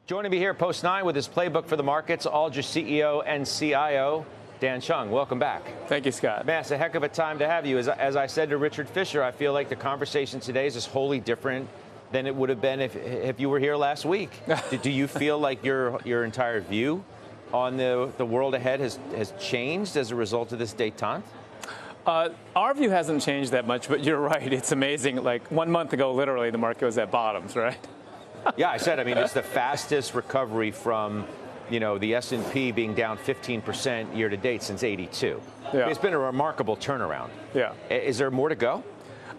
Joining me here post 9 with his playbook for the markets, Alger CEO and CIO, Dan Chung. Welcome back. Thank you, Scott. Man, it's a heck of a time to have you. As I said to Richard Fisher, I feel like the conversation today is just wholly different than it would have been if you were here last week. Do you feel like your entire view on the world ahead has changed as a result of this détente? Our view hasn't changed that much, but you're right. It's amazing. Like 1 month ago, literally, the market was at bottoms, right? Yeah, I said, it's the fastest recovery from, the S&P being down 15% year to date since '82. Yeah. It's been a remarkable turnaround. Yeah. Is there more to go?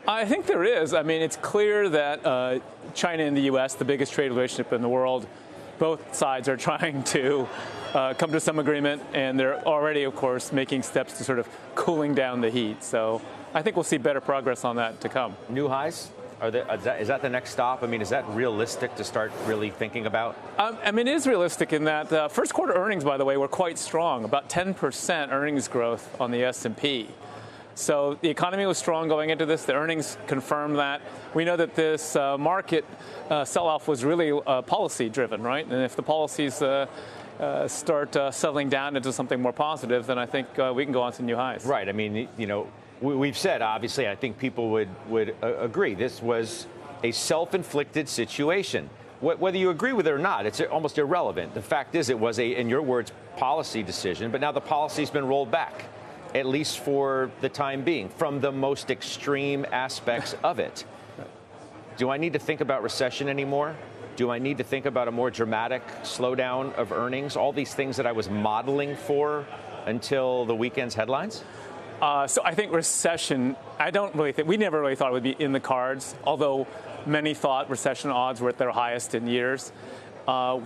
I think there is. It's clear that China and the U.S., the biggest trade relationship in the world, both sides are trying to come to some agreement, and they're already, of course, making steps to sort of cooling down the heat. So I think we'll see better progress on that to come. New highs? Is that the next stop? Is that realistic to start really thinking about? It is realistic in that first quarter earnings, by the way, were quite strong, about 10% earnings growth on the S&P. So the economy was strong going into this. The earnings confirm that. We know that this market sell-off was really policy-driven, right? And if the policies start settling down into something more positive, then I think we can go on to new highs. Right. We've said, obviously, I think people would agree, this was a self-inflicted situation. Whether you agree with it or not, it's almost irrelevant. The fact is it was in your words, policy decision, but now the policy's been rolled back, at least for the time being, from the most extreme aspects of it. Do I need to think about recession anymore? Do I need to think about a more dramatic slowdown of earnings? All these things that I was modeling for until the weekend's headlines? So I think recession, we never really thought it would be in the cards, although many thought recession odds were at their highest in years.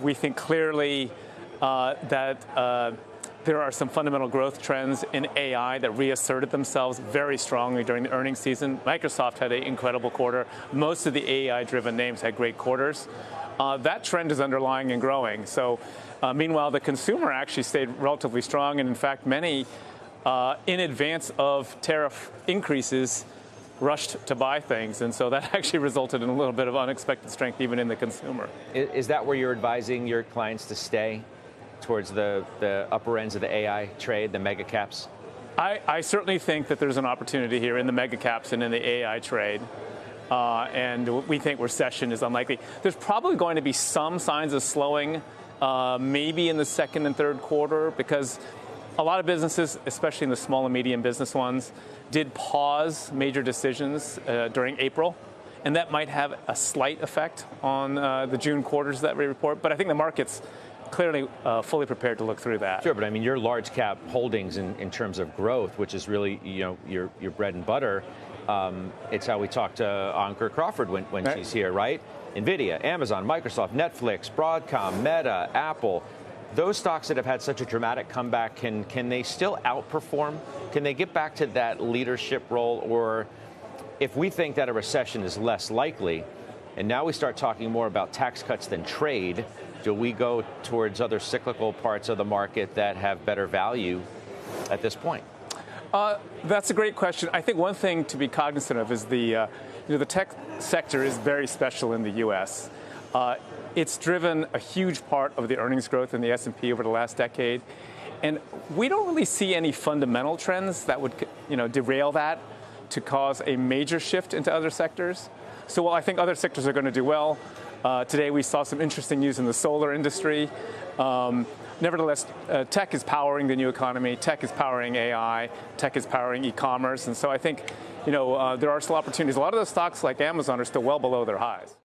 We think clearly that there are some fundamental growth trends in AI that reasserted themselves very strongly during the earnings season. Microsoft had an incredible quarter. Most of the AI-driven names had great quarters. That trend is underlying and growing. So meanwhile, the consumer actually stayed relatively strong, and in fact, many in advance of tariff increases, rushed to buy things. And so that actually resulted in a little bit of unexpected strength even in the consumer. Is that where you're advising your clients to stay towards the upper ends of the AI trade, the mega caps? I certainly think that there's an opportunity here in the mega caps and in the AI trade. And we think recession is unlikely. There's probably going to be some signs of slowing, maybe in the second and third quarter, because a lot of businesses, especially in the small and medium business ones, did pause major decisions during April, and that might have a slight effect on the June quarters that we report. But I think the market's clearly fully prepared to look through that. Sure, but your large cap holdings in terms of growth, which is really your bread and butter. It's how we talk to Ankur Crawford when right. She's here, right? NVIDIA, Amazon, Microsoft, Netflix, Broadcom, Meta, Apple. Those stocks that have had such a dramatic comeback, can they still outperform? Can they get back to that leadership role? Or if we think that a recession is less likely, and now we start talking more about tax cuts than trade, do we go towards other cyclical parts of the market that have better value at this point? That's a great question. I think one thing to be cognizant of is the tech sector is very special in the U.S. It's driven a huge part of the earnings growth in the S&P over the last decade. And we don't really see any fundamental trends that would derail that to cause a major shift into other sectors. So while I think other sectors are going to do well, today we saw some interesting news in the solar industry. Nevertheless, tech is powering the new economy. Tech is powering AI. Tech is powering e-commerce. And so I think there are still opportunities. A lot of the stocks like Amazon are still well below their highs.